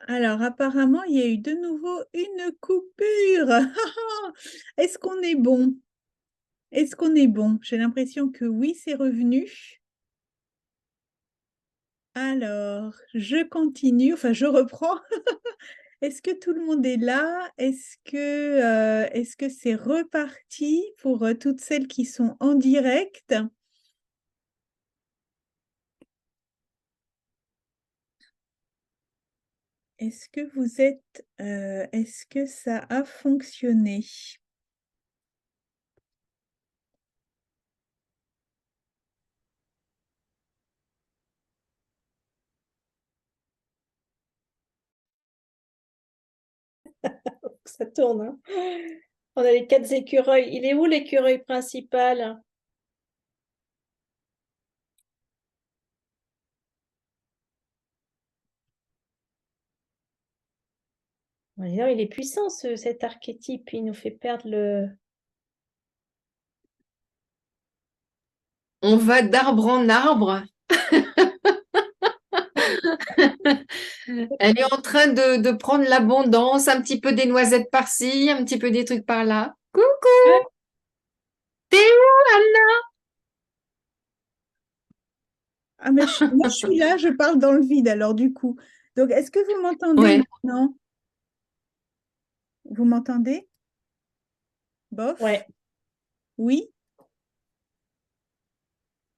Alors, apparemment, il y a eu de nouveau une coupure. Est-ce qu'on est bon? Est-ce qu'on est bon? J'ai l'impression que oui, c'est revenu. Alors, je continue, enfin, je reprends. Est-ce que tout le monde est là? Est-ce que c'est reparti pour toutes celles qui sont en direct? Est-ce que ça a fonctionné? Ça tourne, hein. On a les 4 écureuils. Il est où l'écureuil principal? Non, il est puissant cet archétype. Il nous fait perdre le. On va d'arbre en arbre. Elle est en train de prendre l'abondance, un petit peu des noisettes par-ci, un petit peu des trucs par-là. Ah, Coucou, t'es où, Anna? mais moi, je suis là, je parle dans le vide, alors du coup. Donc, est-ce que vous m'entendez Ouais. maintenant? Vous m'entendez? Bof? Ouais. Oui?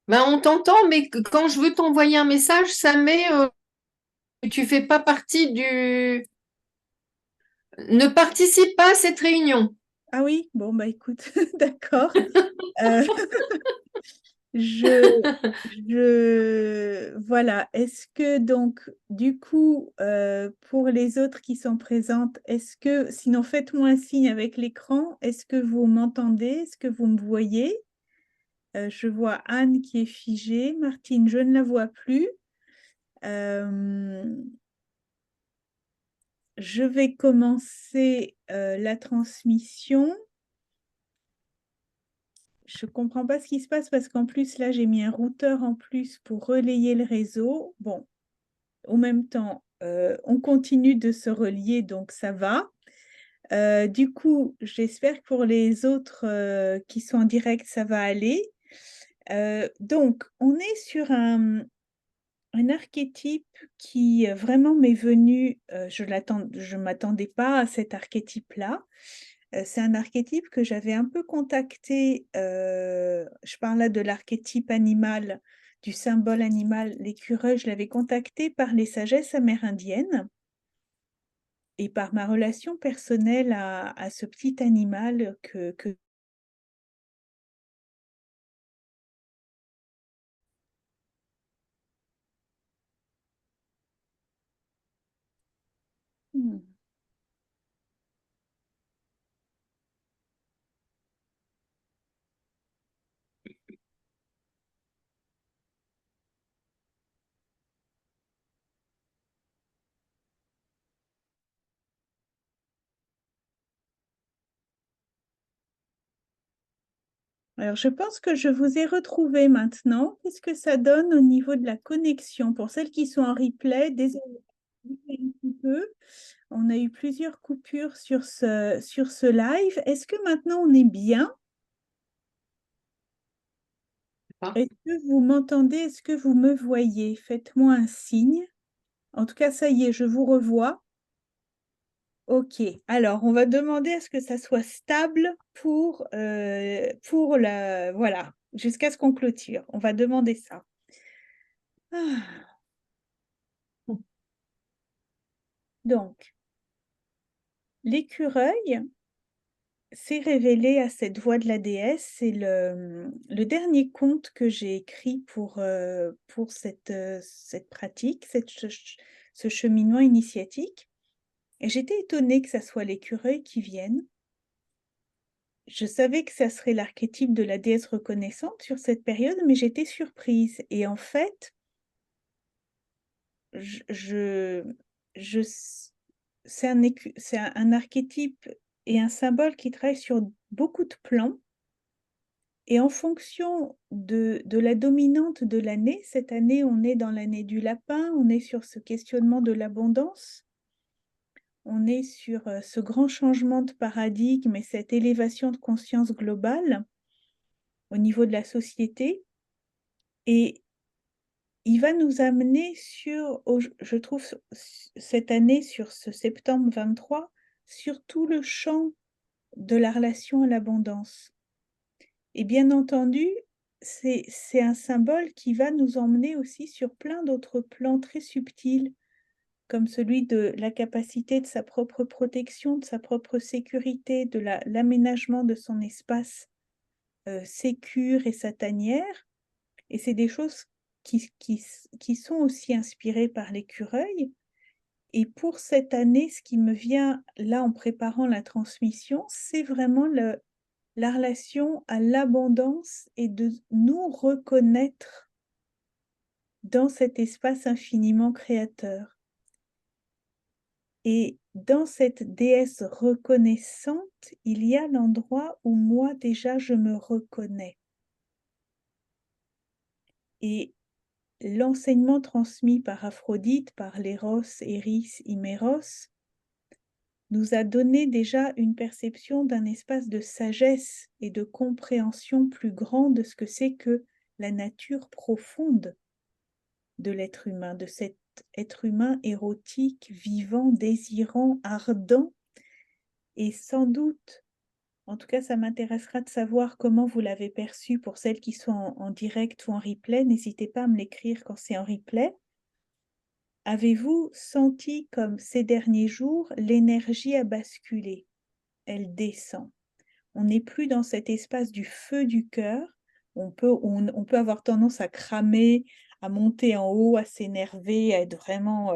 Ben, on t'entend, mais quand je veux t'envoyer un message, ça met que tu fais pas partie du. Ne participe pas à cette réunion. Ah oui? Bon, bah écoute, d'accord. Euh, je, voilà. Est-ce que donc, du coup, pour les autres qui sont présentes, sinon faites-moi un signe avec l'écran, est-ce que vous m'entendez? Est-ce que vous me voyez? Je vois Anne qui est figée. Martine, je ne la vois plus. Euh, je vais commencer la transmission. Je ne comprends pas ce qui se passe parce qu'en plus, là, j'ai mis un routeur en plus pour relayer le réseau. Bon, en même temps, on continue de se relier, donc ça va. Du coup, j'espère que pour les autres qui sont en direct, ça va aller. Donc, on est sur un archétype qui vraiment m'est venu, je ne m'attendais pas à cet archétype-là. C'est un archétype que j'avais un peu contacté, je parle là de l'archétype animal, du symbole animal, l'écureuil, je l'avais contacté par les sagesses amérindiennes et par ma relation personnelle à ce petit animal que. Hmm. Alors, je pense que je vous ai retrouvé maintenant. Qu'est-ce que ça donne au niveau de la connexion? Pour celles qui sont en replay, désolé un petit peu. On a eu plusieurs coupures sur ce live. Est-ce que maintenant on est bien? Est-ce que vous m'entendez? Est-ce que vous me voyez? Faites-moi un signe. En tout cas, ça y est, je vous revois. Ok, alors on va demander à ce que ça soit stable pour voilà, jusqu'à ce qu'on clôture. On va demander ça. Ah, donc, l'écureuil s'est révélé à cette voix de la déesse. C'est le dernier conte que j'ai écrit pour cette pratique, ce cheminement initiatique. Et j'étais étonnée que ça soit l'écureuil qui vienne. Je savais que ça serait l'archétype de la déesse reconnaissante sur cette période, mais j'étais surprise. Et en fait, je, je, je- c'est un archétype et un symbole qui travaille sur beaucoup de plans. Et en fonction de la dominante de l'année, cette année, on est dans l'année du lapin, on est sur ce questionnement de l'abondance. on est sur ce grand changement de paradigme et cette élévation de conscience globale au niveau de la société. Et il va nous amener sur, je trouve, cette année, sur ce septembre 23, sur tout le champ de la relation à l'abondance. Et bien entendu, c'est un symbole qui va nous emmener aussi sur plein d'autres plans très subtils, comme celui de la capacité de sa propre protection, de sa propre sécurité, de l'aménagement de son espace sécure et sa tanière. Et c'est des choses qui sont aussi inspirées par l'écureuil. Et pour cette année, ce qui me vient là en préparant la transmission, c'est vraiment la relation à l'abondance et de nous reconnaître dans cet espace infiniment créateur. Et dans cette déesse reconnaissante, il y a l'endroit où moi déjà je me reconnais. Et l'enseignement transmis par Aphrodite, par l'Éros, Eris, Himéros, nous a donné déjà une perception d'un espace de sagesse et de compréhension plus grand de ce que c'est que la nature profonde de l'être humain, de cet être humain érotique, vivant, désirant, ardent. Et sans doute, en tout cas, ça m'intéressera de savoir comment vous l'avez perçu pour celles qui sont en direct ou en replay. N'hésitez pas à me l'écrire quand c'est en replay. Avez-vous senti comme ces derniers jours, l'énergie a basculé, elle descend. On n'est plus dans cet espace du feu du cœur. On peut avoir tendance à cramer, à monter en haut, à s'énerver, à être vraiment...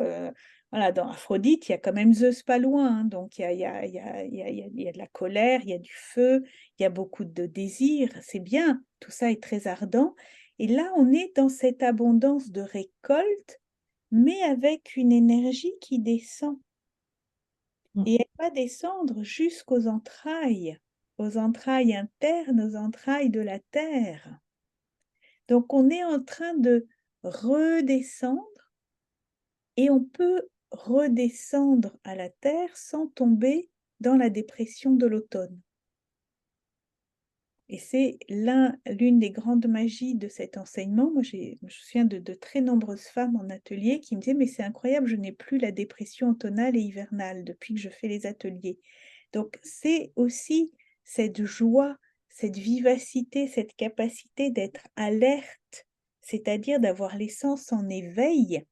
voilà, dans Aphrodite, il y a quand même Zeus pas loin. Hein, donc, il y a de la colère, il y a du feu, il y a beaucoup de désir. C'est bien, tout ça est très ardent. Et là, on est dans cette abondance de récolte, mais avec une énergie qui descend. Et elle va descendre jusqu'aux entrailles internes, aux entrailles de la terre. Donc on est en train de redescendre et on peut redescendre à la terre sans tomber dans la dépression de l'automne. Et c'est l'une des grandes magies de cet enseignement. Moi, je me souviens de très nombreuses femmes en atelier qui me disaient « Mais c'est incroyable, je n'ai plus la dépression automnale et hivernale depuis que je fais les ateliers. » Donc, c'est aussi cette joie, cette vivacité, cette capacité d'être alerte, c'est-à-dire d'avoir les sens en éveil,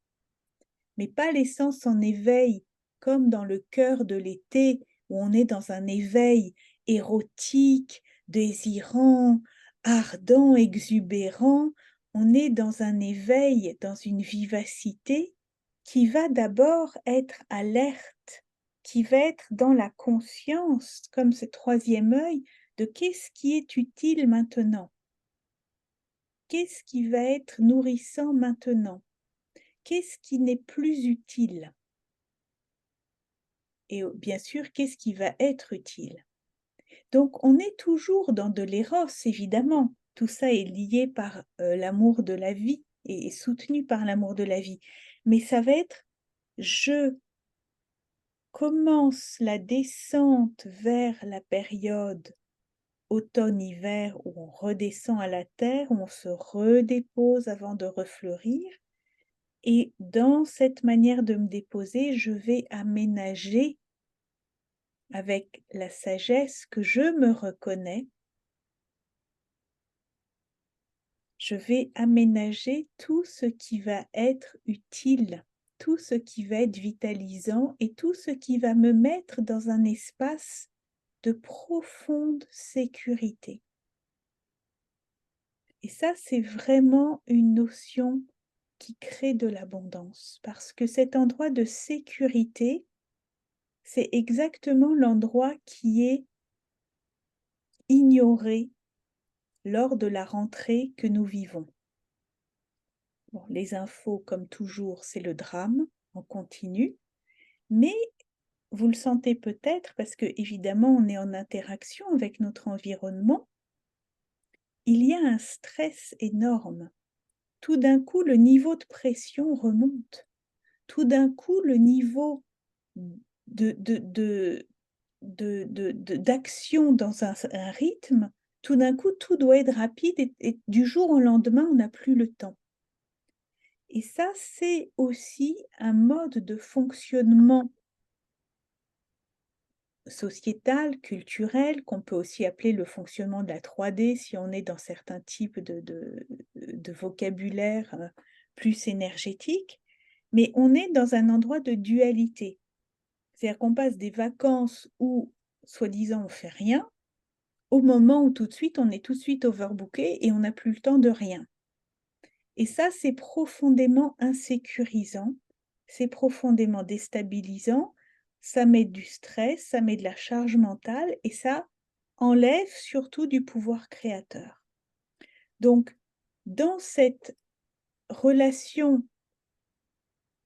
mais pas les sens en éveil comme dans le cœur de l'été où on est dans un éveil érotique, désirant, ardent, exubérant. On est dans un éveil, dans une vivacité qui va d'abord être alerte, qui va être dans la conscience, comme ce troisième œil, de qu'est-ce qui est utile maintenant, qu'est-ce qui va être nourrissant maintenant, qu'est-ce qui n'est plus utile. Et bien sûr, qu'est-ce qui va être utile? Donc, on est toujours dans de l'éros, évidemment. Tout ça est lié par l'amour de la vie et soutenu par l'amour de la vie. Mais ça va être, je commence la descente vers la période automne-hiver où on redescend à la terre, où on se redépose avant de refleurir. Et dans cette manière de me déposer, je vais aménager avec la sagesse que je me reconnais, je vais aménager tout ce qui va être utile, tout ce qui va être vitalisant et tout ce qui va me mettre dans un espace de profonde sécurité. Et ça, c'est vraiment une notion qui crée de l'abondance, parce que cet endroit de sécurité, c'est exactement l'endroit qui est ignoré lors de la rentrée que nous vivons. Bon, les infos, comme toujours, c'est le drame en continu, mais vous le sentez peut-être parce que, évidemment, on est en interaction avec notre environnement. Il y a un stress énorme. Tout d'un coup, le niveau de pression remonte. Tout d'un coup, le niveau d'action dans un rythme, tout d'un coup, tout doit être rapide et du jour au lendemain, on n'a plus le temps. Et ça, c'est aussi un mode de fonctionnement sociétal, culturel, qu'on peut aussi appeler le fonctionnement de la 3D si on est dans certains types de vocabulaire plus énergétique. Mais on est dans un endroit de dualité. C'est-à-dire qu'on passe des vacances où, soi-disant, on fait rien, au moment où tout de suite, on est tout de suite overbooké et on n'a plus le temps de rien. Et ça, c'est profondément insécurisant, c'est profondément déstabilisant, ça met du stress, ça met de la charge mentale et ça enlève surtout du pouvoir créateur. Donc, dans cette relation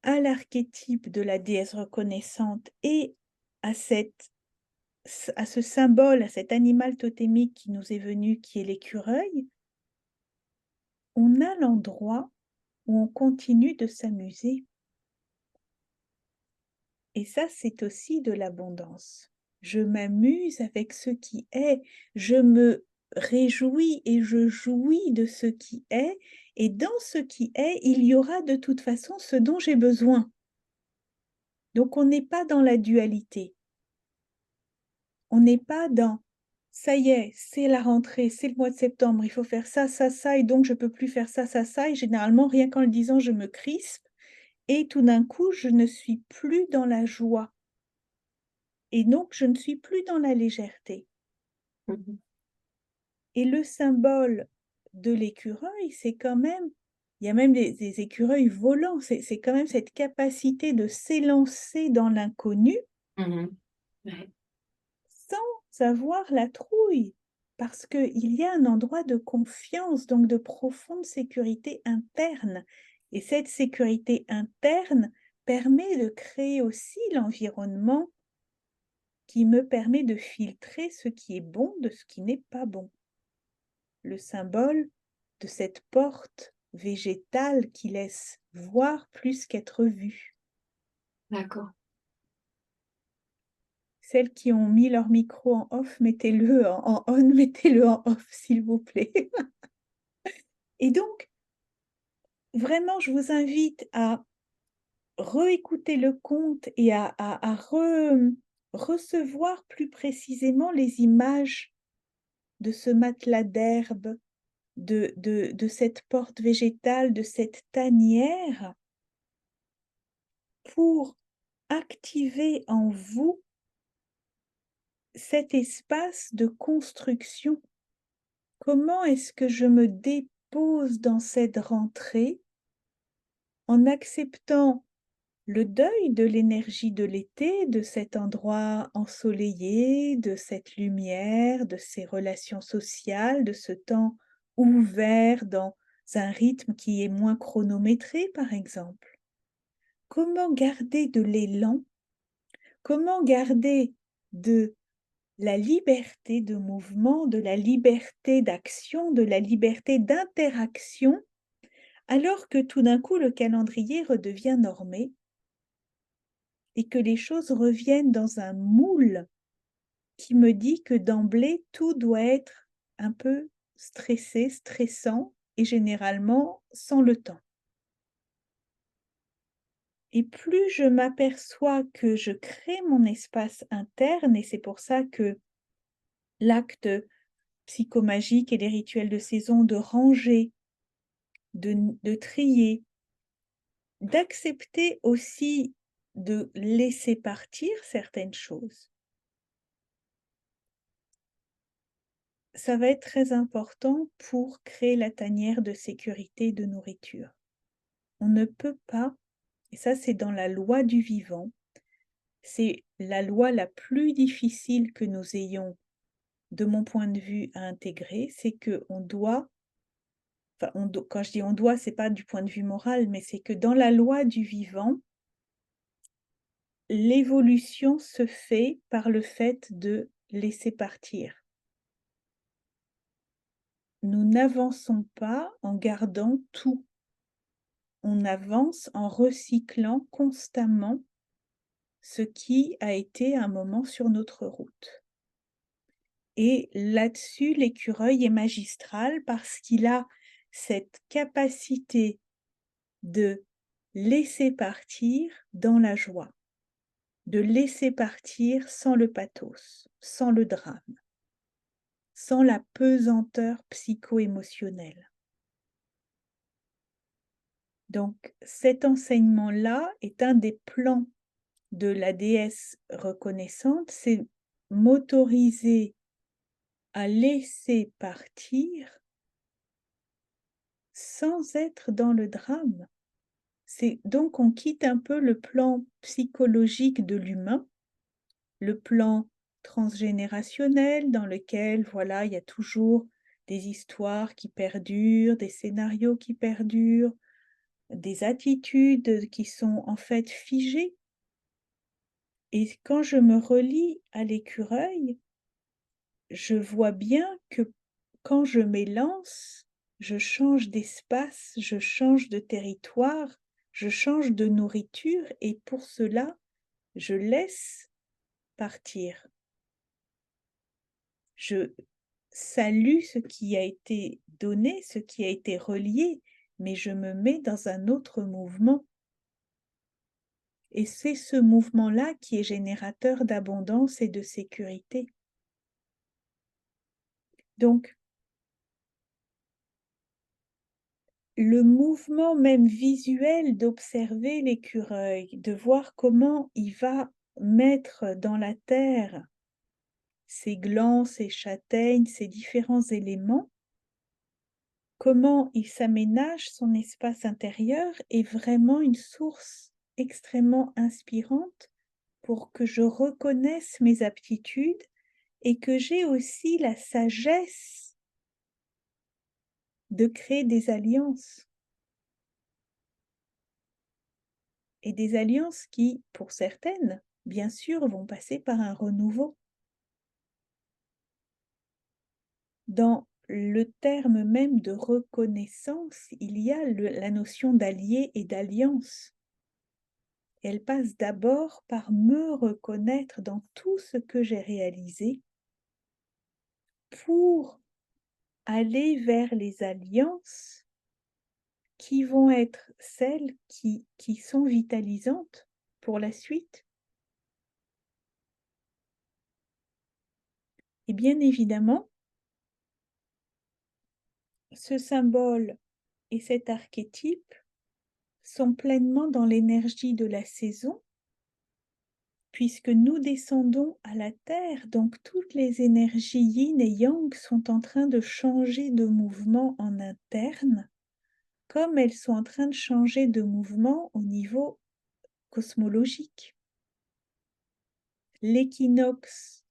à l'archétype de la déesse reconnaissante et à ce symbole, à cet animal totémique qui nous est venu, qui est l'écureuil, on a l'endroit où on continue de s'amuser. Et ça, c'est aussi de l'abondance. Je m'amuse avec ce qui est, je me réjouis et je jouis de ce qui est, et dans ce qui est, il y aura de toute façon ce dont j'ai besoin. Donc on n'est pas dans la dualité. On n'est pas dans ça y est, c'est la rentrée, c'est le mois de septembre, il faut faire ça, ça, ça, et donc je ne peux plus faire ça, ça, ça, et généralement, rien qu'en le disant, je me crispe, et tout d'un coup, je ne suis plus dans la joie. Et donc, je ne suis plus dans la légèreté. Mhm. Et le symbole de l'écureuil, c'est quand même, il y a même des écureuils volants, c'est quand même cette capacité de s'élancer dans l'inconnu Mhm. Ouais. sans avoir la trouille, parce qu'il y a un endroit de confiance, donc de profonde sécurité interne. Et cette sécurité interne permet de créer aussi l'environnement qui me permet de filtrer ce qui est bon de ce qui n'est pas bon. Le symbole de cette porte végétale qui laisse voir plus qu'être vue. D'accord. Celles qui ont mis leur micro en off, mettez-le en on, mettez-le en off, s'il vous plaît. Et donc, vraiment, je vous invite à réécouter le conte et à recevoir plus précisément les images de ce matelas d'herbe, de cette porte végétale, de cette tanière, pour activer en vous cet espace de construction. Comment est-ce que je me dépose dans cette rentrée en acceptant le deuil de l'énergie de l'été, de cet endroit ensoleillé, de cette lumière, de ces relations sociales, de ce temps ouvert dans un rythme qui est moins chronométré, par exemple. Comment garder de l'élan? Comment garder de la liberté de mouvement, de la liberté d'action, de la liberté d'interaction, alors que tout d'un coup le calendrier redevient normé et que les choses reviennent dans un moule qui me dit que d'emblée, tout doit être un peu stressé, stressant et généralement sans le temps. Et plus je m'aperçois que je crée mon espace interne, et c'est pour ça que l'acte psychomagique et les rituels de saison de ranger, de trier, d'accepter aussi de laisser partir certaines choses. Ça va être très important pour créer la tanière de sécurité et de nourriture. On ne peut pas, et ça c'est dans la loi du vivant, c'est la loi la plus difficile que nous ayons, de mon point de vue, à intégrer, c'est qu'on doit, enfin quand je dis on doit, c'est pas du point de vue moral, mais c'est que dans la loi du vivant, l'évolution se fait par le fait de laisser partir. Nous n'avançons pas en gardant tout. On avance en recyclant constamment ce qui a été un moment sur notre route. Et là-dessus, l'écureuil est magistral parce qu'il a cette capacité de laisser partir dans la joie, de laisser partir sans le pathos, sans le drame, sans la pesanteur psycho-émotionnelle. Donc cet enseignement-là est un des plans de la déesse reconnaissante, c'est m'autoriser à laisser partir sans être dans le drame. Donc on quitte un peu le plan psychologique de l'humain, le plan transgénérationnel dans lequel, voilà, il y a toujours des histoires qui perdurent, des scénarios qui perdurent, des attitudes qui sont en fait figées. Et quand je me relie à l'écureuil, je vois bien que quand je m'élance, je change d'espace, je change de territoire, je change de nourriture et pour cela, je laisse partir. Je salue ce qui a été donné, ce qui a été relié, mais je me mets dans un autre mouvement. Et c'est ce mouvement-là qui est générateur d'abondance et de sécurité. Donc, le mouvement même visuel d'observer l'écureuil, de voir comment il va mettre dans la terre ses glands, ses châtaignes, ses différents éléments, comment il s'aménage son espace intérieur est vraiment une source extrêmement inspirante pour que je reconnaisse mes aptitudes et que j'ai aussi la sagesse de créer des alliances. Et des alliances qui, pour certaines, bien sûr, vont passer par un renouveau. Dans le terme même de reconnaissance, il y a la notion d'allié et d'alliance. Elle passe d'abord par me reconnaître dans tout ce que j'ai réalisé pour aller vers les alliances qui vont être celles qui sont vitalisantes pour la suite. Et bien évidemment, ce symbole et cet archétype sont pleinement dans l'énergie de la saison, puisque nous descendons à la Terre, donc toutes les énergies yin et yang sont en train de changer de mouvement en interne, comme elles sont en train de changer de mouvement au niveau cosmologique. L'équinoxe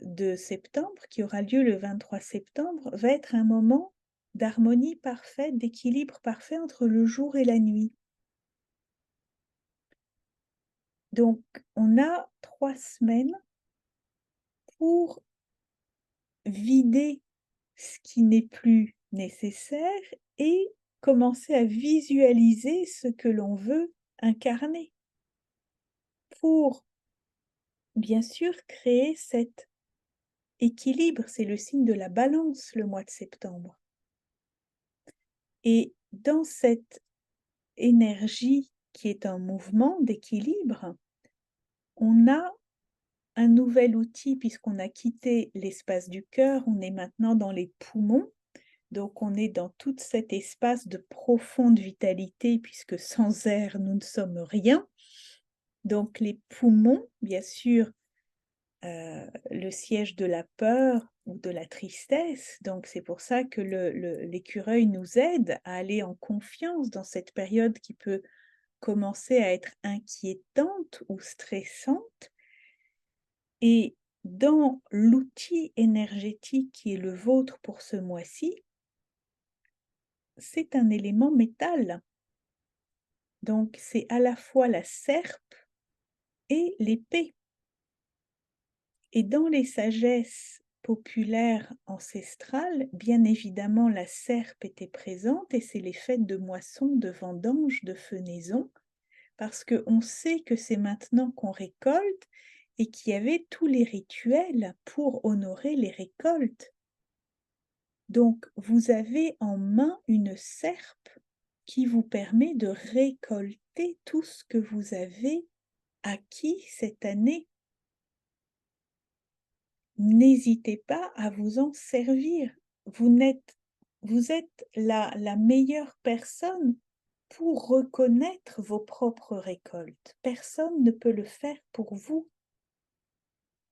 de septembre, qui aura lieu le 23 septembre, va être un moment d'harmonie parfaite, d'équilibre parfait entre le jour et la nuit. Donc, on a 3 semaines pour vider ce qui n'est plus nécessaire et commencer à visualiser ce que l'on veut incarner. Pour, bien sûr, créer cet équilibre, c'est le signe de la balance, le mois de septembre. Et dans cette énergie qui est un mouvement d'équilibre, on a un nouvel outil puisqu'on a quitté l'espace du cœur, on est maintenant dans les poumons, donc on est dans tout cet espace de profonde vitalité puisque sans air, nous ne sommes rien. Donc les poumons, bien sûr, le siège de la peur ou de la tristesse, donc c'est pour ça que l'écureuil nous aide à aller en confiance dans cette période qui peut commencer à être inquiétante ou stressante. Et dans l'outil énergétique qui est le vôtre pour ce mois-ci, c'est un élément métal. Donc c'est à la fois la serpe et l'épée. Et dans les sagesses populaires ancestrales, bien évidemment la serpe était présente et c'est les fêtes de moisson, de vendange, de fenaison, parce qu'on sait que c'est maintenant qu'on récolte et qu'il y avait tous les rituels pour honorer les récoltes. Donc, vous avez en main une serpe qui vous permet de récolter tout ce que vous avez acquis cette année. N'hésitez pas à vous en servir. Vous êtes la meilleure personne pour reconnaître vos propres récoltes. Personne ne peut le faire pour vous.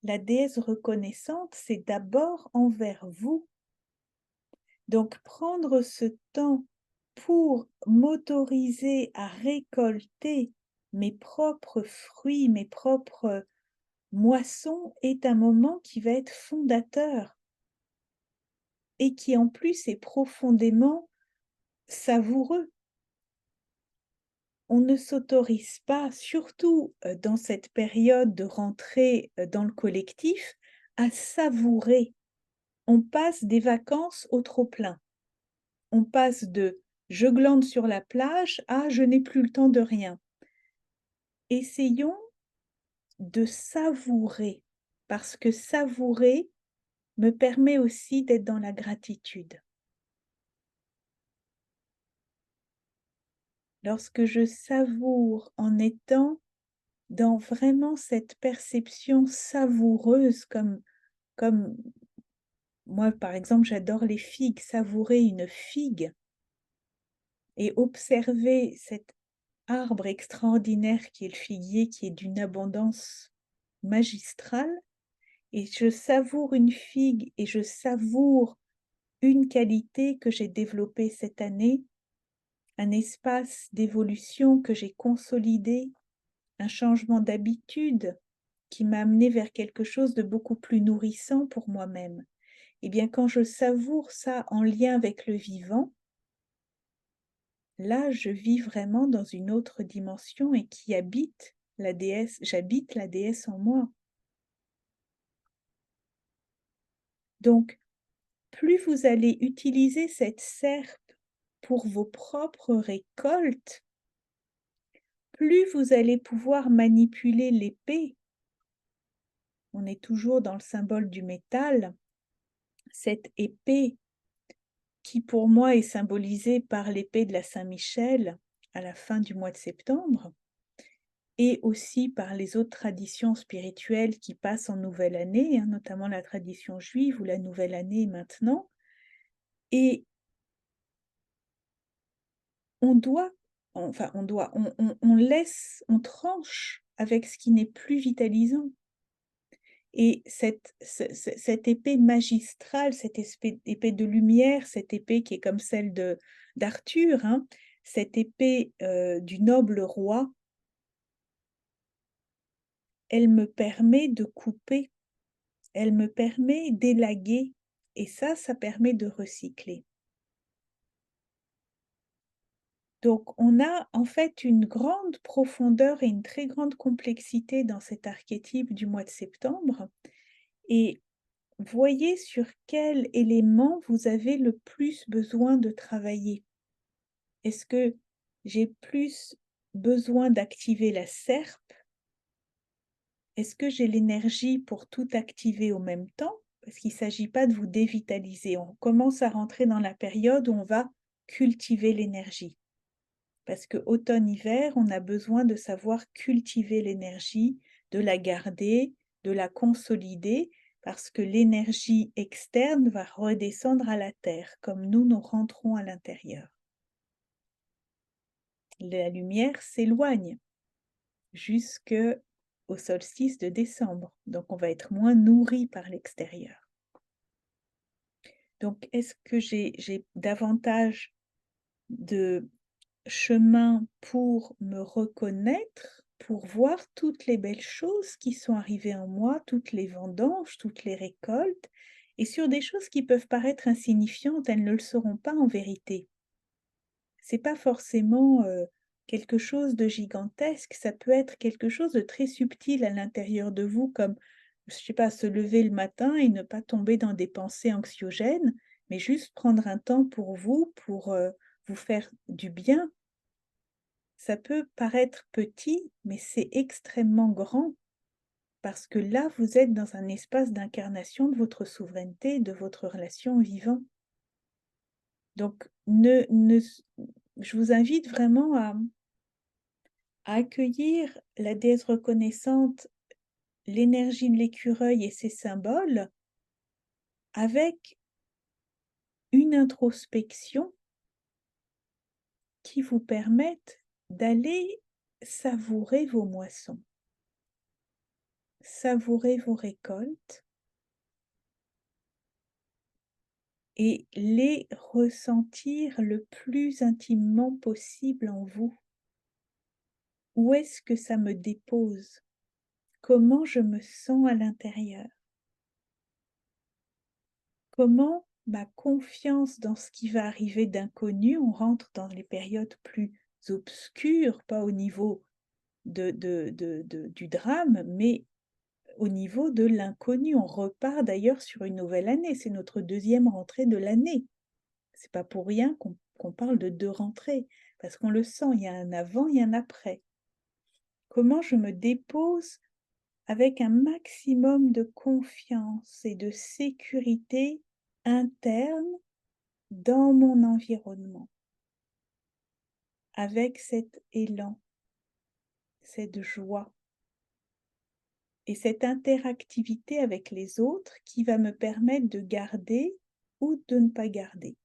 La déesse reconnaissante, c'est d'abord envers vous. Donc, prendre ce temps pour m'autoriser à récolter mes propres fruits, mes propres moissons est un moment qui va être fondateur et qui en plus est profondément savoureux. On ne s'autorise pas, surtout dans cette période de rentrée dans le collectif, à savourer. On passe des vacances au trop-plein. On passe de « je glande sur la plage » à « je n'ai plus le temps de rien ». Essayons de savourer, parce que savourer me permet aussi d'être dans la gratitude. Lorsque je savoure en étant dans vraiment cette perception savoureuse, comme moi par exemple j'adore les figues, savourer une figue et observer cet arbre extraordinaire qui est le figuier, qui est d'une abondance magistrale, et je savoure une figue et je savoure une qualité que j'ai développée cette année, un espace d'évolution que j'ai consolidé, un changement d'habitude qui m'a amené vers quelque chose de beaucoup plus nourrissant pour moi-même. Et bien, quand je savoure ça en lien avec le vivant, là, je vis vraiment dans une autre dimension et qui habite la déesse, j'habite la déesse en moi. Donc, plus vous allez utiliser cette serpe pour vos propres récoltes, plus vous allez pouvoir manipuler l'épée. On est toujours dans le symbole du métal. Cette épée qui pour moi est symbolisée par l'épée de la Saint-Michel à la fin du mois de septembre, et aussi par les autres traditions spirituelles qui passent en nouvelle année, notamment la tradition juive où la nouvelle année est maintenant. Et on tranche avec ce qui n'est plus vitalisant. Et cette épée magistrale, cette épée de lumière, cette épée qui est comme celle d'Arthur, cette épée du noble roi, elle me permet de couper, elle me permet d'élaguer, et ça permet de recycler. Donc, on a en fait une grande profondeur et une très grande complexité dans cet archétype du mois de septembre. Et voyez sur quel élément vous avez le plus besoin de travailler. Est-ce que j'ai plus besoin d'activer la serpe? Est-ce que j'ai l'énergie pour tout activer au même temps? Parce qu'il ne s'agit pas de vous dévitaliser. On commence à rentrer dans la période où on va cultiver l'énergie. Parce que automne-hiver, on a besoin de savoir cultiver l'énergie, de la garder, de la consolider, parce que l'énergie externe va redescendre à la terre, comme nous rentrons à l'intérieur. La lumière s'éloigne jusqu'au solstice de décembre, donc on va être moins nourri par l'extérieur. Donc, est-ce que j'ai davantage de chemin pour me reconnaître, pour voir toutes les belles choses qui sont arrivées en moi, toutes les vendanges, toutes les récoltes, et sur des choses qui peuvent paraître insignifiantes, elles ne le seront pas en vérité. C'est pas forcément quelque chose de gigantesque, ça peut être quelque chose de très subtil à l'intérieur de vous, comme, je sais pas, se lever le matin et ne pas tomber dans des pensées anxiogènes, mais juste prendre un temps pour vous faire du bien. ça peut paraître petit, mais c'est extrêmement grand. Parce que là, vous êtes dans un espace d'incarnation de votre souveraineté, de votre relation au vivant. Donc, je vous invite vraiment à accueillir la déesse reconnaissante, l'énergie de l'écureuil et ses symboles, avec une introspection qui vous permette d'aller savourer vos moissons, savourer vos récoltes et les ressentir le plus intimement possible en vous. Où est-ce que ça me dépose? Comment je me sens à l'intérieur? Comment ma confiance dans ce qui va arriver d'inconnu, on rentre dans les périodes plus obscures, pas au niveau du drame, mais au niveau de l'inconnu. On repart d'ailleurs sur une nouvelle année, c'est notre deuxième rentrée de l'année. C'est pas pour rien qu'on parle de 2 rentrées, parce qu'on le sent, il y a un avant et un après. Comment je me dépose avec un maximum de confiance et de sécurité interne dans mon environnement, avec cet élan, cette joie et cette interactivité avec les autres qui va me permettre de garder ou de ne pas garder.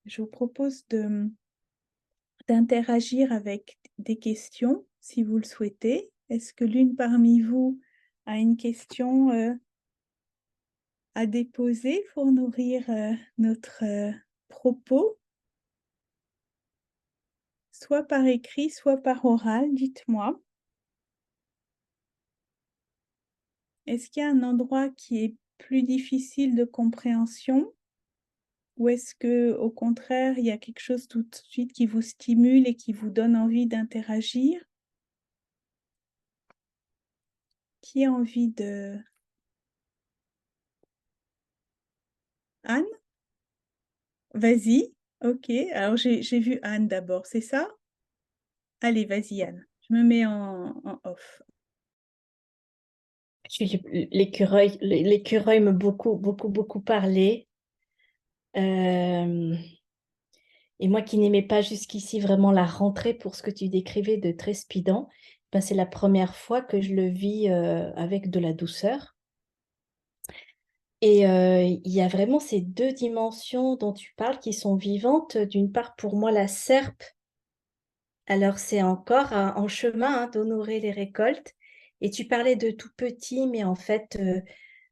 Je vous propose d'interagir avec des questions, si vous le souhaitez. Est-ce que l'une parmi vous a une question à déposer pour nourrir notre propos? Soit par écrit, soit par oral, dites-moi. Est-ce qu'il y a un endroit qui est plus difficile de compréhension? Ou est-ce que, au contraire, il y a quelque chose tout de suite qui vous stimule et qui vous donne envie d'interagir? Qui a envie de... Anne? Vas-y. Ok. Alors, j'ai vu Anne d'abord, c'est ça? Allez, vas-y, Anne. Je me mets en off. L'écureuil m'a beaucoup parlé. Et moi qui n'aimais pas jusqu'ici vraiment la rentrée pour ce que tu décrivais de trépidant, ben c'est la première fois que je le vis avec de la douceur. Et il y a vraiment ces 2 dimensions dont tu parles qui sont vivantes. D'une part, pour moi, la serpe, alors c'est encore en chemin d'honorer les récoltes. Et tu parlais de tout petit, mais en fait,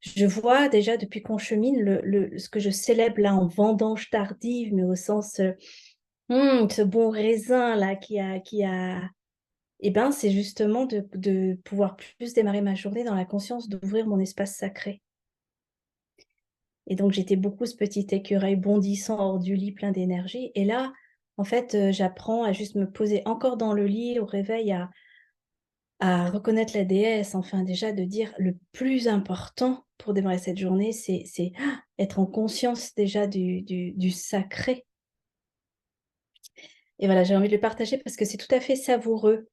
je vois déjà depuis qu'on chemine ce que je célèbre là en vendange tardive, mais au sens ce bon raisin là qui a... Eh ben, c'est justement de pouvoir plus démarrer ma journée dans la conscience d'ouvrir mon espace sacré. Et donc, j'étais beaucoup ce petit écureuil bondissant hors du lit, plein d'énergie. Et là, en fait, j'apprends à juste me poser encore dans le lit, au réveil, à reconnaître la déesse. Enfin, déjà, de dire le plus important pour démarrer cette journée, c'est être en conscience déjà du sacré. Et voilà, j'ai envie de le partager parce que c'est tout à fait savoureux.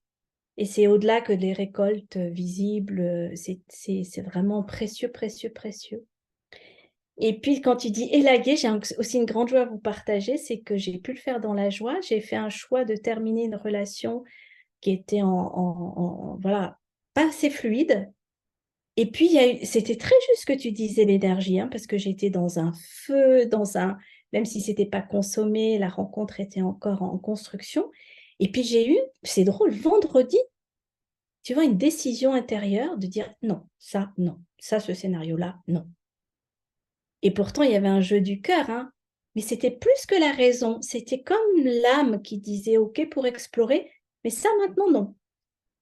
Et c'est au-delà que des récoltes visibles. C'est vraiment précieux, précieux, précieux. Et puis, quand tu dis élaguer, j'ai aussi une grande joie à vous partager, c'est que j'ai pu le faire dans la joie. J'ai fait un choix de terminer une relation qui était voilà, pas assez fluide. Et puis, c'était très juste ce que tu disais, l'énergie, parce que j'étais dans un feu, même si c'était pas consommé, la rencontre était encore en construction. Et puis, j'ai eu, c'est drôle, vendredi, tu vois, une décision intérieure de dire non, ça, ce scénario-là, non. Et pourtant, il y avait un jeu du cœur, mais c'était plus que la raison. C'était comme l'âme qui disait OK pour explorer, mais ça maintenant, non.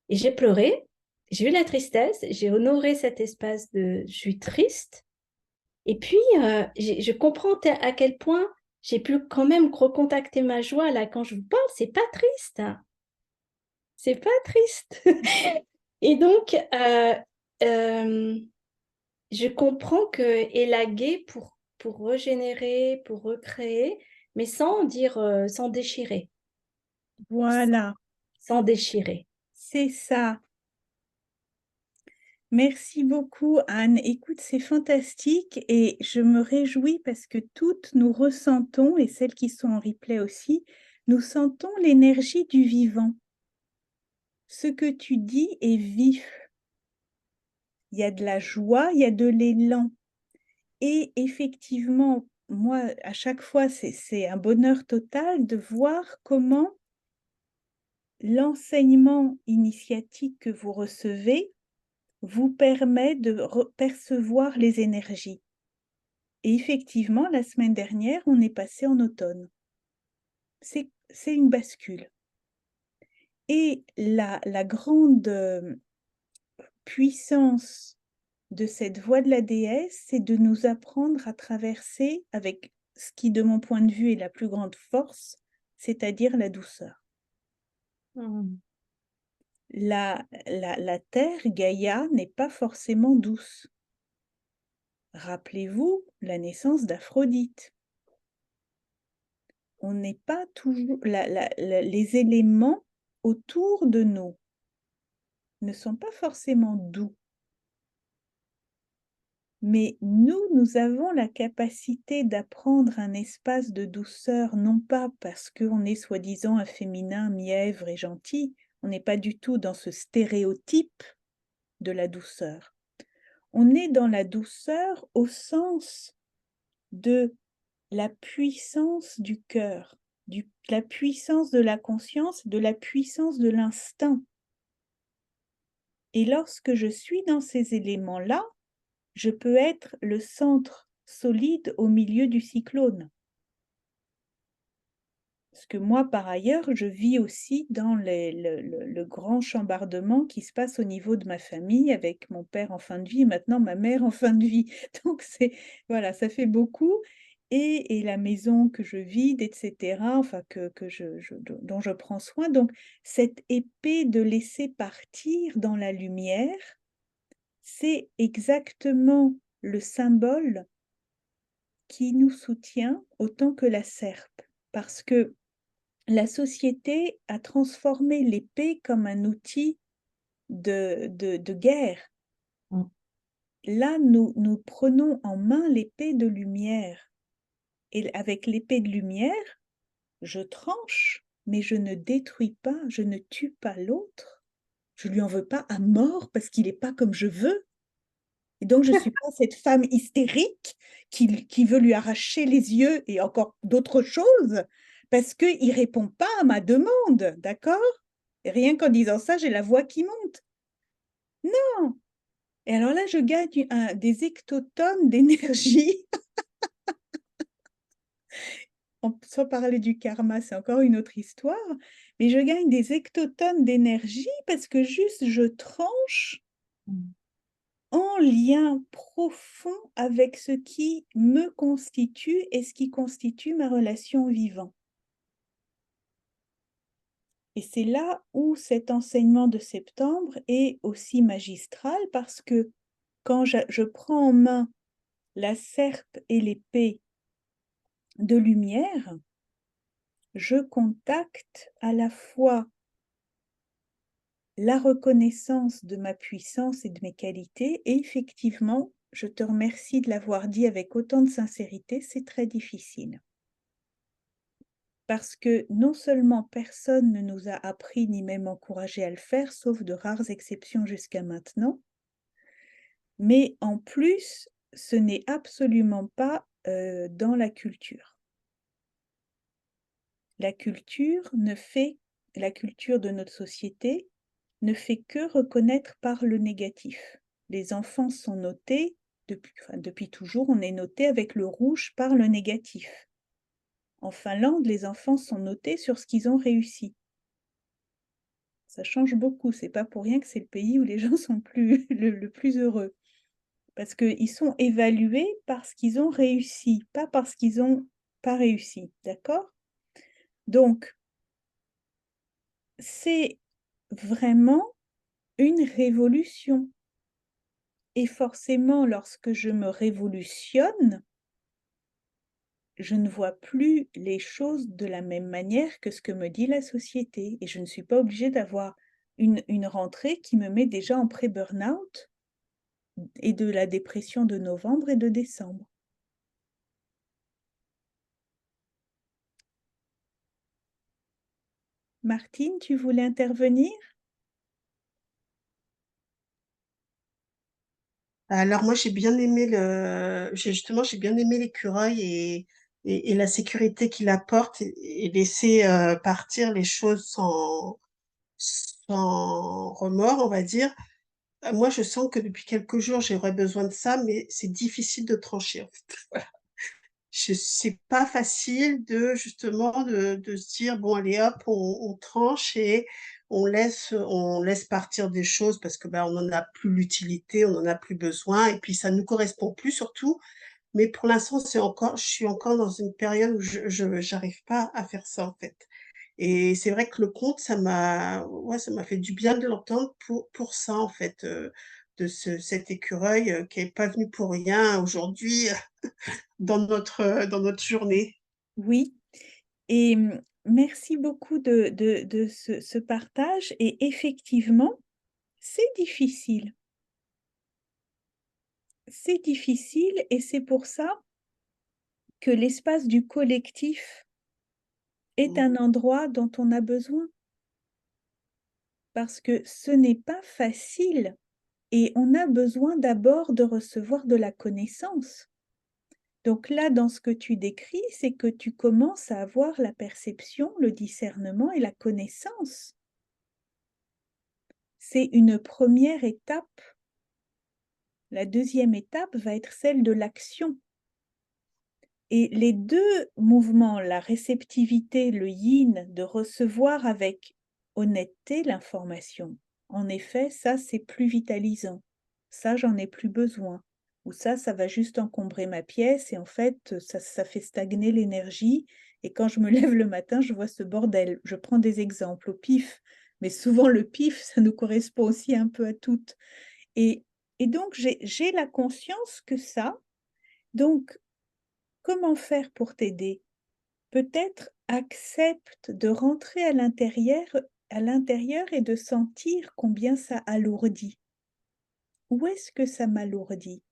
Et j'ai pleuré, j'ai eu la tristesse, j'ai honoré cet espace de je suis triste. Et puis, je comprends à quel point j'ai pu quand même recontacter ma joie. Là, quand je vous parle, c'est pas triste. C'est pas triste. Et donc, je comprends que élaguer, pour régénérer, pour recréer, mais sans dire, sans déchirer, Voilà, sans déchirer. c'est ça. Merci beaucoup, Anne. Écoute, c'est fantastique et je me réjouis parce que toutes nous ressentons, et celles qui sont en replay aussi, nous sentons l'énergie du vivant. Ce que tu dis est vif. Il y a de la joie, il y a de l'élan. Et effectivement, moi, à chaque fois, c'est un bonheur total de voir comment l'enseignement initiatique que vous recevez vous permet de percevoir les énergies. Et effectivement, la semaine dernière, on est passé en automne. C'est une bascule. Et la grande puissance de cette voie de la déesse, c'est de nous apprendre à traverser avec ce qui, de mon point de vue, est la plus grande force, c'est-à-dire la douceur. La terre, Gaïa, n'est pas forcément douce. Rappelez-vous la naissance d'Aphrodite. On n'est pas toujours... les éléments autour de nous ne sont pas forcément doux. Mais nous avons la capacité d'apprendre un espace de douceur, non pas parce qu'on est soi-disant un féminin mièvre et gentil, on n'est pas du tout dans ce stéréotype de la douceur. On est dans la douceur au sens de la puissance du cœur, de la puissance de la conscience, de la puissance de l'instinct. Et lorsque je suis dans ces éléments-là, je peux être le centre solide au milieu du cyclone. Parce que moi, par ailleurs, je vis aussi dans le grand chambardement qui se passe au niveau de ma famille avec mon père en fin de vie et maintenant ma mère en fin de vie. Donc, voilà, ça fait beaucoup. Et la maison que je vide, etc., enfin, dont je prends soin. Donc, cette épée de laisser partir dans la lumière, c'est exactement le symbole qui nous soutient autant que la serpe. Parce que la société a transformé l'épée comme un outil de guerre. Là, nous prenons en main l'épée de lumière. Et avec l'épée de lumière, je tranche, mais je ne détruis pas, je ne tue pas l'autre. Je lui en veux pas à mort parce qu'il n'est pas comme je veux. Et donc, je ne suis pas cette femme hystérique qui veut lui arracher les yeux et encore d'autres choses parce qu'il ne répond pas à ma demande, d'accord? Et rien qu'en disant ça, j'ai la voix qui monte. Non! Et alors là, je gagne des hectotonnes d'énergie. Sans parler du karma, c'est encore une autre histoire. Mais je gagne des hectotonnes d'énergie parce que juste je tranche en lien profond avec ce qui me constitue et ce qui constitue ma relation au vivant. Et c'est là où cet enseignement de septembre est aussi magistral parce que quand je prends en main la serpe et l'épée de lumière, je contacte à la fois la reconnaissance de ma puissance et de mes qualités. Et effectivement, je te remercie de l'avoir dit avec autant de sincérité, c'est très difficile. Parce que non seulement personne ne nous a appris ni même encouragé à le faire, sauf de rares exceptions jusqu'à maintenant, mais en plus, ce n'est absolument pas dans la culture. La culture de notre société ne fait que reconnaître par le négatif. Les enfants sont notés, depuis toujours, on est noté avec le rouge par le négatif. En Finlande, les enfants sont notés sur ce qu'ils ont réussi. Ça change beaucoup, c'est pas pour rien que c'est le pays où les gens sont le plus heureux. Parce qu'ils sont évalués parce qu'ils ont réussi, pas parce qu'ils n'ont pas réussi, d'accord? Donc, c'est vraiment une révolution. Et forcément, lorsque je me révolutionne, je ne vois plus les choses de la même manière que ce que me dit la société. Et je ne suis pas obligée d'avoir une rentrée qui me met déjà en pré-burnout et de la dépression de novembre et de décembre. Martine, tu voulais intervenir? Alors moi j'ai bien aimé j'ai bien aimé l'écureuil et la sécurité qu'il apporte et laisser partir les choses sans remords, on va dire. Moi je sens que depuis quelques jours j'aurais besoin de ça, mais c'est difficile de trancher en fait. Voilà. C'est pas facile de justement de se dire bon allez hop on tranche et on laisse partir des choses parce que ben on n'en a plus l'utilité, on n'en a plus besoin et puis ça nous correspond plus surtout. Mais pour l'instant je suis encore dans une période où je j'arrive pas à faire ça en fait. Et c'est vrai que le conte ça m'a fait du bien de l'entendre pour ça en fait, de cet écureuil qui est pas venu pour rien aujourd'hui dans notre journée. Oui. Et merci beaucoup de ce partage. Et effectivement, c'est difficile. C'est difficile et c'est pour ça que l'espace du collectif est un endroit dont on a besoin. Parce que ce n'est pas facile et on a besoin d'abord de recevoir de la connaissance. Donc là, dans ce que tu décris, c'est que tu commences à avoir la perception, le discernement et la connaissance. C'est une première étape. La deuxième étape va être celle de l'action. Et les deux mouvements, la réceptivité, le yin, de recevoir avec honnêteté l'information. En effet, ça, c'est plus vitalisant. Ça, j'en ai plus besoin. Ou ça va juste encombrer ma pièce et en fait, ça fait stagner l'énergie. Et quand je me lève le matin, je vois ce bordel. Je prends des exemples au pif, mais souvent le pif, ça nous correspond aussi un peu à toutes. Et donc, j'ai la conscience que ça. Donc, comment faire pour t'aider? Peut-être accepte de rentrer à l'intérieur et de sentir combien ça alourdit. Où est-ce que ça m'alourdit?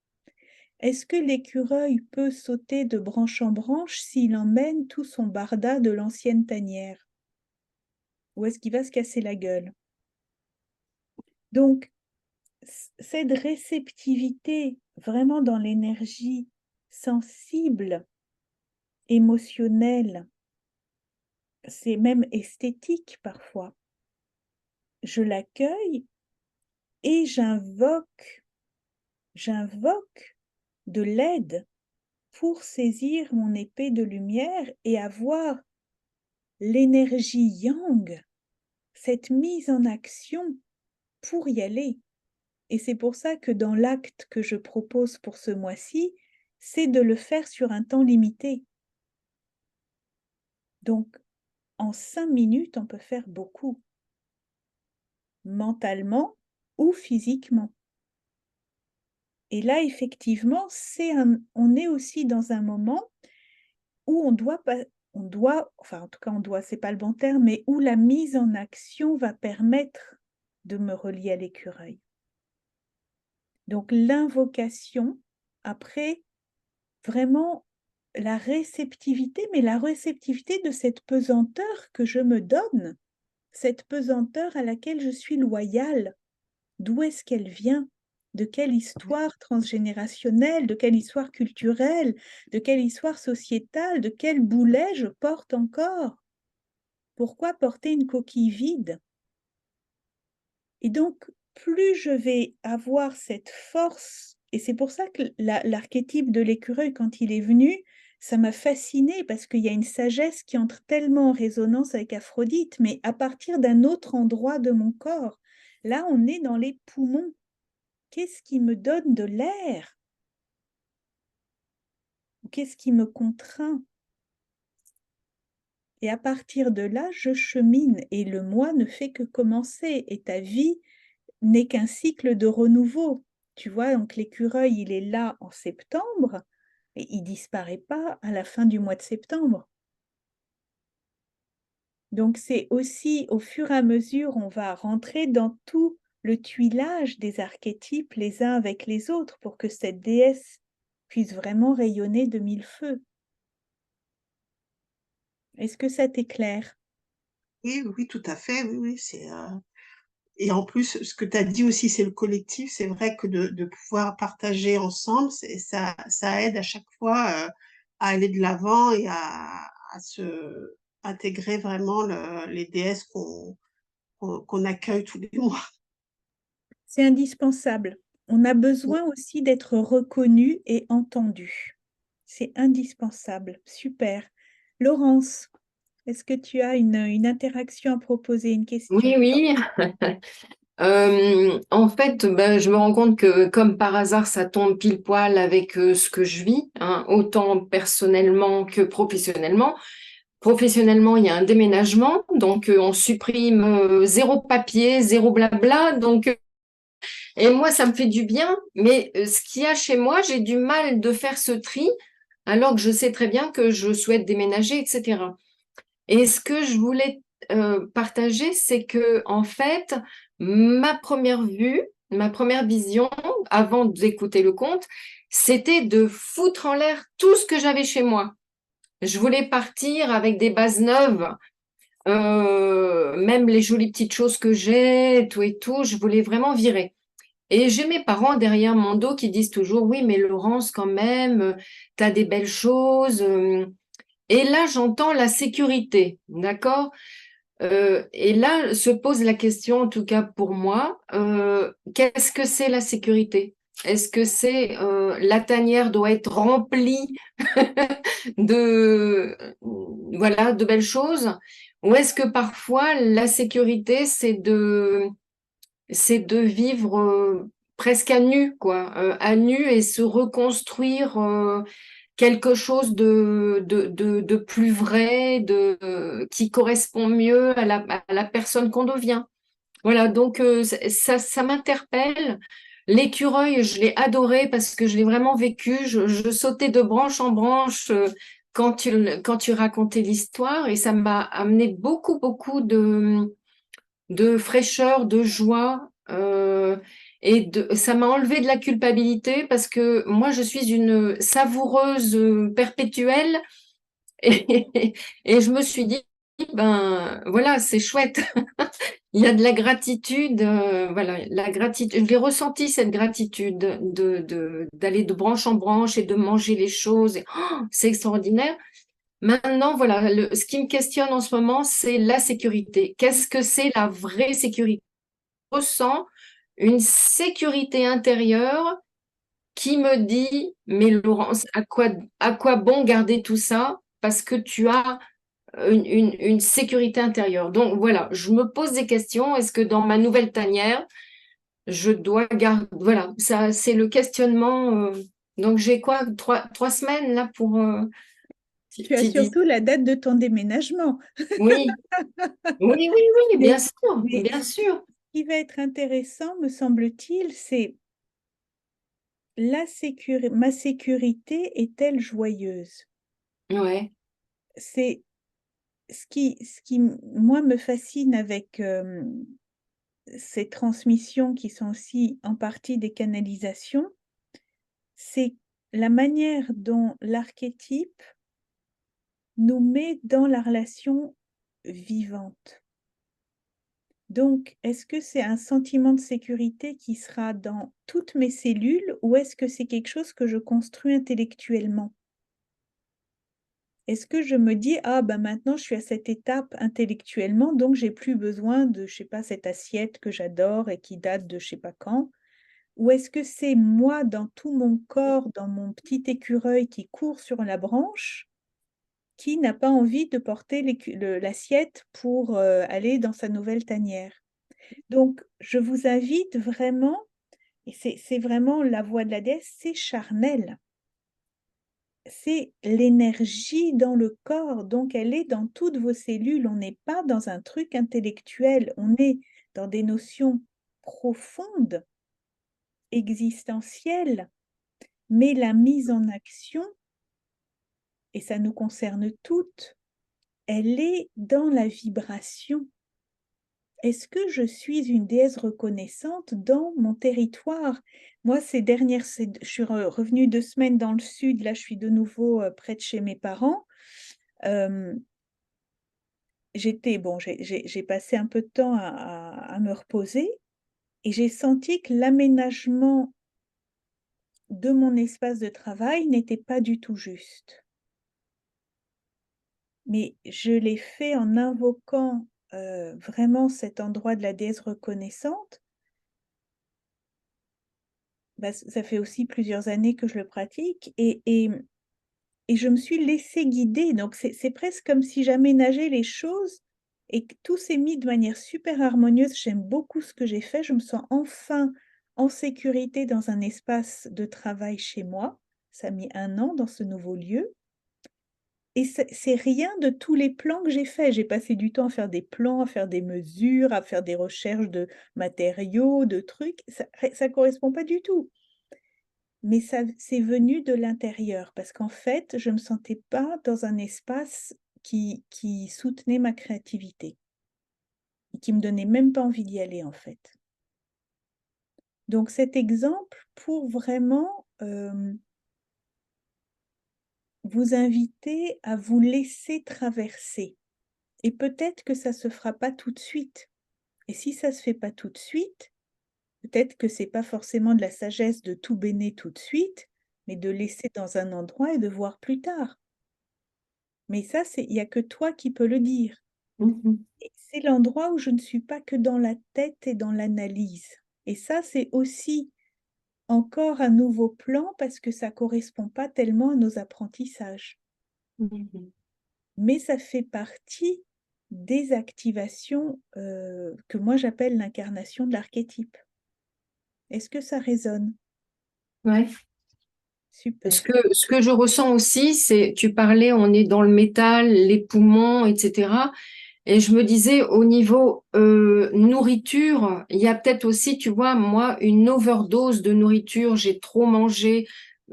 Est-ce que l'écureuil peut sauter de branche en branche s'il emmène tout son barda de l'ancienne tanière? Ou est-ce qu'il va se casser la gueule? Donc, cette réceptivité vraiment dans l'énergie sensible, émotionnelle, c'est même esthétique parfois. Je l'accueille et j'invoque de l'aide pour saisir mon épée de lumière et avoir l'énergie yang, cette mise en action pour y aller. Et c'est pour ça que dans l'acte que je propose pour ce mois-ci, c'est de le faire sur un temps limité. Donc, en 5 minutes, on peut faire beaucoup, mentalement ou physiquement. Et là, effectivement, on est aussi dans un moment où enfin en tout cas c'est pas le bon terme, mais où la mise en action va permettre de me relier à l'écureuil. Donc l'invocation, après, vraiment la réceptivité, mais la réceptivité de cette pesanteur que je me donne, cette pesanteur à laquelle je suis loyale. D'où est-ce qu'elle vient? De quelle histoire transgénérationnelle, de quelle histoire culturelle, de quelle histoire sociétale, de quel boulet je porte encore? Pourquoi porter une coquille vide? Et donc, plus je vais avoir cette force, et c'est pour ça que l'archétype de l'écureuil, quand il est venu, ça m'a fascinée parce qu'il y a une sagesse qui entre tellement en résonance avec Aphrodite, mais à partir d'un autre endroit de mon corps. Là, on est dans les poumons. Qu'est-ce qui me donne de l'air? Qu'est-ce qui me contraint? Et à partir de là, je chemine et le mois ne fait que commencer et ta vie n'est qu'un cycle de renouveau. Tu vois, donc l'écureuil, il est là en septembre Et il disparaît pas à la fin du mois de septembre. Donc, c'est aussi au fur et à mesure, on va rentrer dans tout le tuilage des archétypes les uns avec les autres pour que cette déesse puisse vraiment rayonner de mille feux. Est-ce que ça t'éclaire? Oui, oui, tout à fait. Oui, oui, et en plus, ce que tu as dit aussi, c'est le collectif. C'est vrai que de pouvoir partager ensemble, ça aide à chaque fois à aller de l'avant et à se intégrer vraiment les déesses qu'on accueille tous les mois. C'est indispensable. On a besoin aussi d'être reconnu et entendu. C'est indispensable. Super. Laurence, est-ce que tu as une interaction à proposer, une question? Oui, oui. En fait, ben, je me rends compte que comme par hasard, ça tombe pile poil avec ce que je vis, hein, autant personnellement que professionnellement. Professionnellement, il y a un déménagement, donc on supprime zéro papier, zéro blabla. Donc, et moi, ça me fait du bien, mais ce qu'il y a chez moi, j'ai du mal de faire ce tri, alors que je sais très bien que je souhaite déménager, etc. Et ce que je voulais partager, c'est que en fait, ma première vue, ma première vision, avant d'écouter le conte, c'était de foutre en l'air tout ce que j'avais chez moi. Je voulais partir avec des bases neuves, même les jolies petites choses que j'ai, tout et tout, je voulais vraiment virer. Et j'ai mes parents derrière mon dos qui disent toujours, oui, mais Laurence, quand même, tu as des belles choses. Et là, j'entends la sécurité, d'accord? Et là, se pose la question, en tout cas pour moi, qu'est-ce que c'est la sécurité? Est-ce que c'est la tanière doit être remplie de, voilà, de belles choses? Ou est-ce que parfois la sécurité, c'est de vivre presque à nu, quoi, à nu et se reconstruire quelque chose de plus vrai, qui correspond mieux à la personne qu'on devient. Voilà, donc ça m'interpelle. L'écureuil, je l'ai adoré parce que je l'ai vraiment vécu. Je sautais de branche en branche quand tu racontais l'histoire et ça m'a amené beaucoup, beaucoup de fraîcheur, de joie. Ça m'a enlevé de la culpabilité parce que moi, je suis une savoureuse perpétuelle et je me suis dit, ben voilà, c'est chouette. Il y a de la gratitude, voilà, la gratitude. Je l'ai ressenti cette gratitude d'aller de branche en branche et de manger les choses. Oh, c'est extraordinaire. Maintenant, voilà, ce qui me questionne en ce moment, c'est la sécurité. Qu'est-ce que c'est la vraie sécurité? Je ressens une sécurité intérieure qui me dit, mais Laurence, à quoi bon garder tout ça? Parce que tu as une sécurité intérieure. Donc voilà, je me pose des questions. Est-ce que dans ma nouvelle tanière, je dois garder... Voilà, ça, c'est le questionnement. Donc j'ai quoi, trois semaines là pour... Tu as surtout la date de ton déménagement. Oui, oui, oui, oui, bien sûr, mais bien sûr. Ce qui va être intéressant, me semble-t-il, c'est ma sécurité est-elle joyeuse? Ouais, C'est ce qui, moi, me fascine avec ces transmissions qui sont aussi en partie des canalisations, c'est la manière dont l'archétype nous met dans la relation vivante. Donc, est-ce que c'est un sentiment de sécurité qui sera dans toutes mes cellules ou est-ce que c'est quelque chose que je construis intellectuellement? Est-ce que je me dis, ah ben maintenant je suis à cette étape intellectuellement, donc j'ai plus besoin de, je sais pas, cette assiette que j'adore et qui date de je sais pas quand? Ou est-ce que c'est moi dans tout mon corps, dans mon petit écureuil qui court sur la branche, qui n'a pas envie de porter l'assiette pour aller dans sa nouvelle tanière? Donc, je vous invite vraiment, et c'est vraiment la voix de la déesse, c'est charnel. C'est l'énergie dans le corps, donc elle est dans toutes vos cellules. On n'est pas dans un truc intellectuel, on est dans des notions profondes, existentielles, mais la mise en action et ça nous concerne toutes, elle est dans la vibration. Est-ce que je suis une déesse reconnaissante dans mon territoire? Moi, je suis revenue 2 semaines dans le sud, là je suis de nouveau près de chez mes parents. J'ai passé un peu de temps à me reposer et j'ai senti que l'aménagement de mon espace de travail n'était pas du tout juste. Mais je l'ai fait en invoquant vraiment cet endroit de la déesse reconnaissante. Bah, ça fait aussi plusieurs années que je le pratique et je me suis laissée guider. Donc c'est presque comme si j'aménageais les choses et que tout s'est mis de manière super harmonieuse. J'aime beaucoup ce que j'ai fait. Je me sens enfin en sécurité dans un espace de travail chez moi. Ça a mis 1 an dans ce nouveau lieu. Et c'est rien de tous les plans que j'ai faits. J'ai passé du temps à faire des plans, à faire des mesures, à faire des recherches de matériaux, de trucs. Ça correspond pas du tout. Mais ça, c'est venu de l'intérieur parce qu'en fait, je me sentais pas dans un espace qui soutenait ma créativité et qui me donnait même pas envie d'y aller en fait. Donc cet exemple pour vraiment vous inviter à vous laisser traverser. Et peut-être que ça se fera pas tout de suite. Et si ça se fait pas tout de suite, peut-être que c'est pas forcément de la sagesse de tout béner tout de suite, mais de laisser dans un endroit et de voir plus tard. Mais ça, il n'y a que toi qui peux le dire. Et c'est l'endroit où je ne suis pas que dans la tête et dans l'analyse. Et ça, c'est aussi encore un nouveau plan parce que ça ne correspond pas tellement à nos apprentissages. Mais ça fait partie des activations que moi j'appelle l'incarnation de l'archétype. Est-ce que ça résonne? Ouais. Super. Ce que je ressens aussi, c'est, tu parlais, on est dans le métal, les poumons, etc. Et je me disais, au niveau nourriture, il y a peut-être aussi, tu vois, moi, une overdose de nourriture. J'ai trop mangé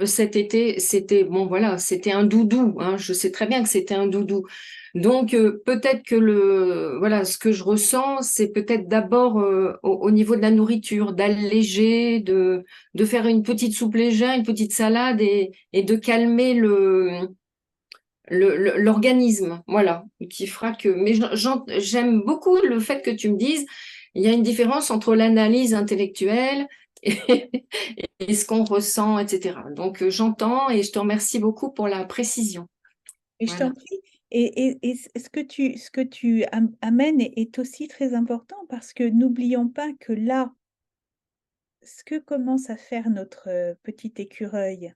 cet été. C'était, bon, voilà, c'était un doudou. Hein, je sais très bien que c'était un doudou. Donc, peut-être que voilà, ce que je ressens, c'est peut-être d'abord au niveau de la nourriture, d'alléger, de faire une petite soupe légère, une petite salade et de calmer l'organisme, voilà, qui fera que. Mais j'aime beaucoup le fait que tu me dises, il y a une différence entre l'analyse intellectuelle et ce qu'on ressent, etc. Donc j'entends et je te remercie beaucoup pour la précision. Et je t'en Voilà. prie. Et ce que tu amènes est aussi très important parce que n'oublions pas que là, ce que commence à faire notre petit écureuil,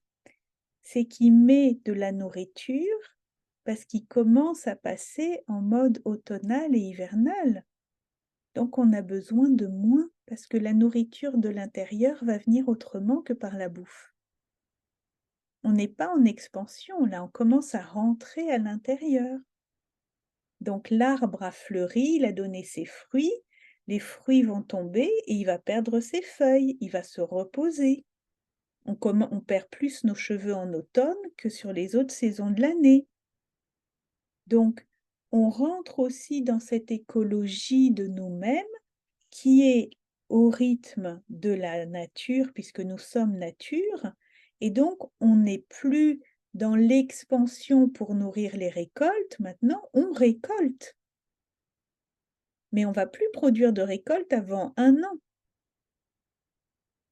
c'est qu'il met de la nourriture parce qu'il commence à passer en mode automnal et hivernal. Donc on a besoin de moins parce que la nourriture de l'intérieur va venir autrement que par la bouffe. On n'est pas en expansion, là, on commence à rentrer à l'intérieur. Donc l'arbre a fleuri, il a donné ses fruits, les fruits vont tomber et il va perdre ses feuilles, il va se reposer. On perd plus nos cheveux en automne que sur les autres saisons de l'année. Donc, on rentre aussi dans cette écologie de nous-mêmes qui est au rythme de la nature, puisque nous sommes nature, et donc on n'est plus dans l'expansion pour nourrir les récoltes, maintenant on récolte. Mais on ne va plus produire de récolte avant 1 an.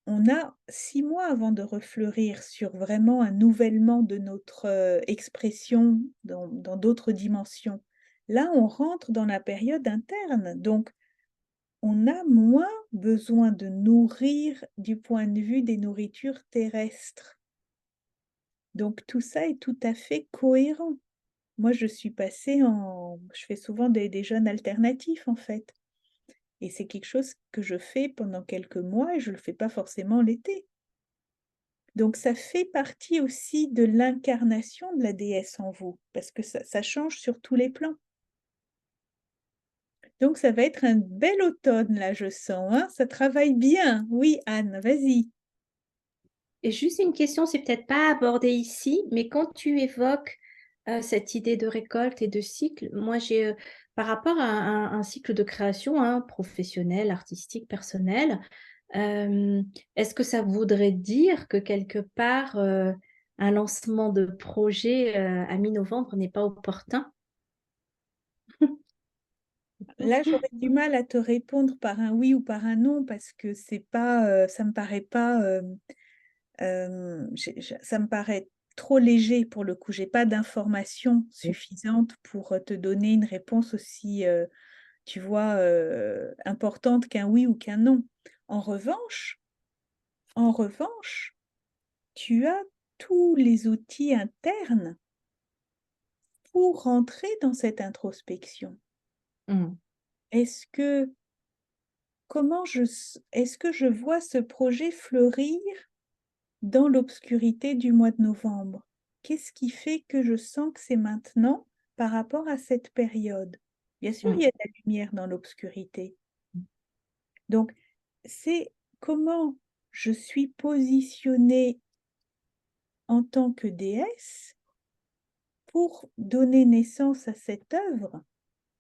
On a 6 mois avant de refleurir sur vraiment un nouvellement de notre expression dans d'autres dimensions. Là, on rentre dans la période interne, donc on a moins besoin de nourrir du point de vue des nourritures terrestres. Donc tout ça est tout à fait cohérent. Moi, je fais souvent des jeûnes alternatifs en fait. Et c'est quelque chose que je fais pendant quelques mois et je ne le fais pas forcément l'été. Donc ça fait partie aussi de l'incarnation de la déesse en vous, parce que ça change sur tous les plans. Donc ça va être un bel automne, là, je sens, hein. Ça travaille bien. Oui, Anne, vas-y. Et juste une question, c'est peut-être pas abordé ici, mais quand tu évoques cette idée de récolte et de cycle. Moi, j'ai, par rapport à un cycle de création, hein, professionnel, artistique, personnel, est-ce que ça voudrait dire que quelque part, un lancement de projet à mi-novembre n'est pas opportun? Là, j'aurais du mal à te répondre par un oui ou par un non parce que c'est pas, ça me paraît pas, ça me paraît trop léger pour le coup. J'ai pas d'informations suffisantes pour te donner une réponse aussi, tu vois, importante qu'un oui ou qu'un non. En revanche, en revanche, tu as tous les outils internes pour rentrer dans cette introspection. Mmh. Est-ce que est-ce que je vois ce projet fleurir dans l'obscurité du mois de novembre? Qu'est-ce qui fait que je sens que c'est maintenant par rapport à cette période? Bien sûr, il y a de la lumière dans l'obscurité. Donc, c'est comment je suis positionnée en tant que déesse pour donner naissance à cette œuvre.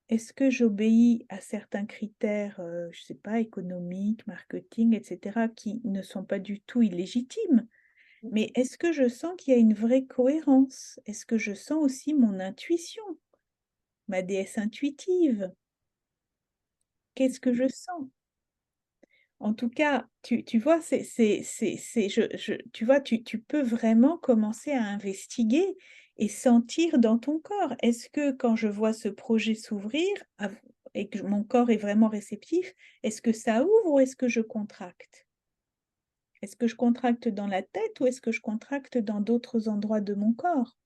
Est-ce que j'obéis à certains critères, je ne sais pas, économiques, marketing, etc., qui ne sont pas du tout illégitimes? Mais est-ce que je sens qu'il y a une vraie cohérence? Est-ce que je sens aussi mon intuition, ma déesse intuitive? Qu'est-ce que je sens? En tout cas, tu vois, tu vois, tu peux vraiment commencer à investiguer et sentir dans ton corps. Est-ce que quand je vois ce projet s'ouvrir et que mon corps est vraiment réceptif, est-ce que ça ouvre ou est-ce que je contracte? Est-ce que je contracte dans la tête ou est-ce que je contracte dans d'autres endroits de mon corps?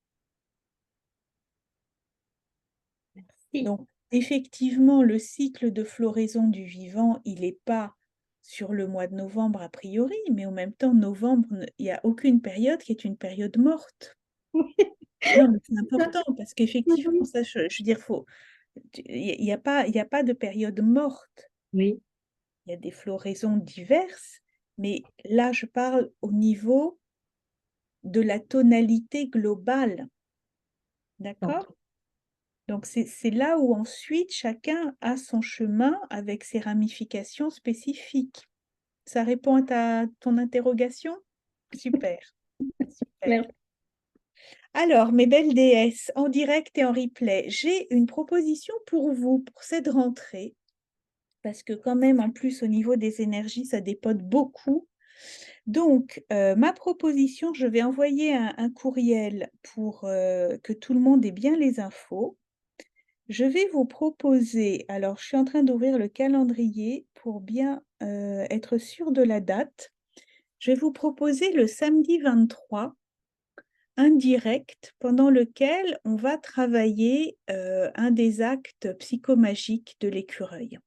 Si. Donc, effectivement, le cycle de floraison du vivant, il n'est pas sur le mois de novembre a priori, mais en même temps, novembre, il n'y a aucune période qui est une période morte. Non, mais c'est important parce qu'effectivement, ça, je veux dire, il n'y a pas de période morte. Oui. Il y a des floraisons diverses, mais là, je parle au niveau de la tonalité globale. D'accord? Donc, c'est là où ensuite chacun a son chemin avec ses ramifications spécifiques. Ça répond à ton interrogation? Super, super. Merci. Alors, mes belles déesses, en direct et en replay, j'ai une proposition pour vous pour cette rentrée, parce que quand même, en plus, au niveau des énergies, ça dépote beaucoup. Donc, ma proposition, je vais envoyer un courriel pour que tout le monde ait bien les infos. Je vais vous proposer, alors je suis en train d'ouvrir le calendrier pour bien être sûre de la date. Je vais vous proposer le samedi 23, un direct pendant lequel on va travailler un des actes psychomagiques de l'écureuil,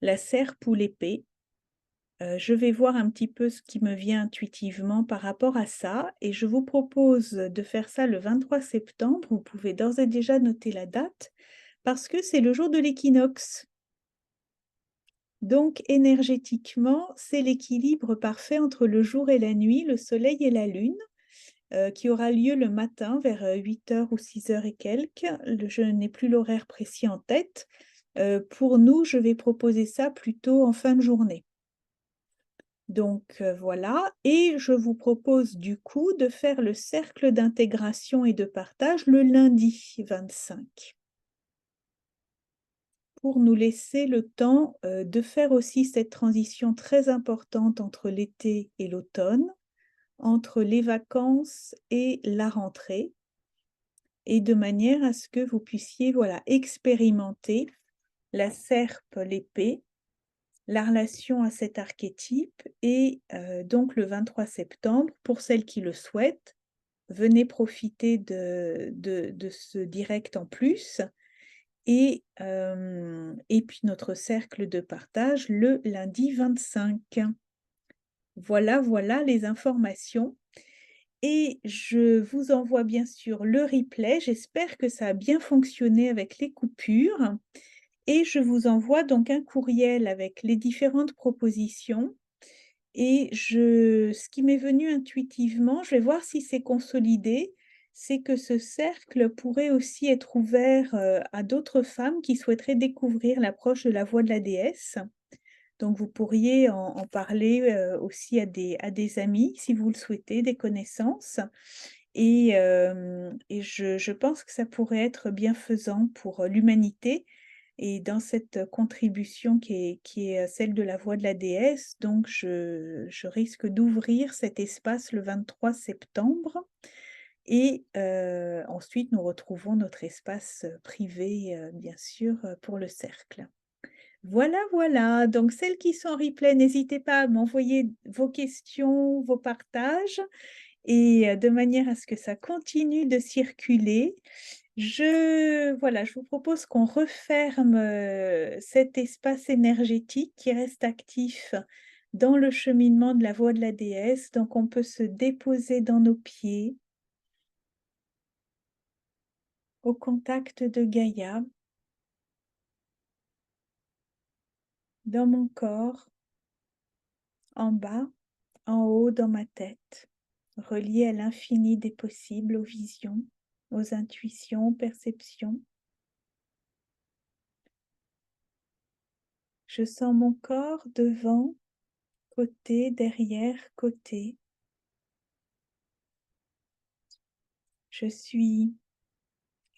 la serpe ou l'épée. Je vais voir un petit peu ce qui me vient intuitivement par rapport à ça et je vous propose de faire ça le 23 septembre. Vous pouvez d'ores et déjà noter la date parce que c'est le jour de l'équinoxe. Donc énergétiquement, c'est l'équilibre parfait entre le jour et la nuit, le soleil et la lune, qui aura lieu le matin vers 8h ou 6h et quelques. Je n'ai plus l'horaire précis en tête. Pour nous, je vais proposer ça plutôt en fin de journée. Donc voilà, et je vous propose du coup de faire le cercle d'intégration et de partage le lundi 25 pour nous laisser le temps de faire aussi cette transition très importante entre l'été et l'automne, entre les vacances et la rentrée, et de manière à ce que vous puissiez voilà, expérimenter la serpe, l'épée, la relation à cet archétype et donc le 23 septembre, pour celles qui le souhaitent, venez profiter de ce direct en plus et puis notre cercle de partage le lundi 25. Voilà, voilà les informations. Et je vous envoie bien sûr le replay. J'espère que ça a bien fonctionné avec les coupures. Et je vous envoie donc un courriel avec les différentes propositions. Et ce qui m'est venu intuitivement, je vais voir si c'est consolidé. c'est que ce cercle pourrait aussi être ouvert à d'autres femmes qui souhaiteraient découvrir l'approche de la voix de la déesse. Donc, vous pourriez en parler aussi à des amis, si vous le souhaitez, des connaissances. Et je pense que ça pourrait être bienfaisant pour l'humanité. Et dans cette contribution qui est celle de la voix de la déesse, donc je risque d'ouvrir cet espace le 23 septembre. Et ensuite, nous retrouvons notre espace privé, bien sûr, pour le cercle. Voilà, voilà. Donc, celles qui sont en replay, n'hésitez pas à m'envoyer vos questions, vos partages, et de manière à ce que ça continue de circuler. Voilà, je vous propose qu'on referme cet espace énergétique qui reste actif dans le cheminement de la voix de la déesse. Donc, on peut se déposer dans nos pieds, au contact de Gaïa, dans mon corps, en bas, en haut dans ma tête, relié à l'infini des possibles, aux visions, aux intuitions, aux perceptions. Je sens mon corps devant, côté, derrière, côté. Je suis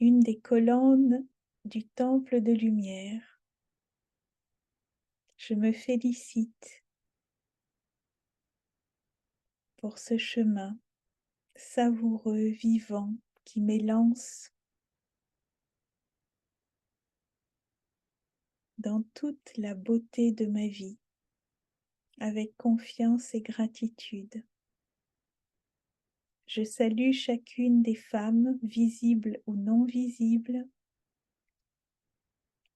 une des colonnes du temple de lumière. Je me félicite pour ce chemin savoureux, vivant, qui m'élance dans toute la beauté de ma vie, avec confiance et gratitude. Je salue chacune des femmes, visibles ou non visibles.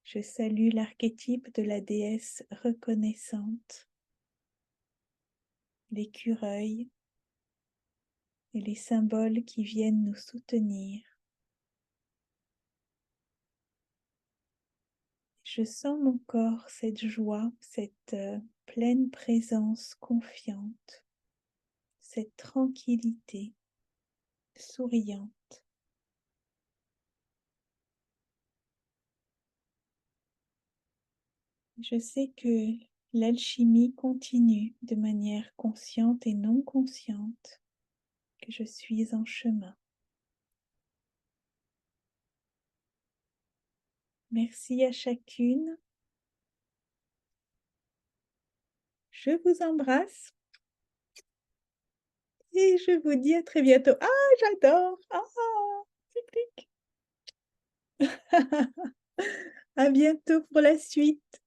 Je salue l'archétype de la déesse reconnaissante, l'écureuil et les symboles qui viennent nous soutenir. Je sens mon corps, cette joie, cette pleine présence confiante, cette tranquillité souriante. Je sais que l'alchimie continue de manière consciente et non consciente, que je suis en chemin. Merci à chacune. Je vous embrasse et je vous dis à très bientôt. Ah, j'adore! Ah, tic, tic. À bientôt pour la suite.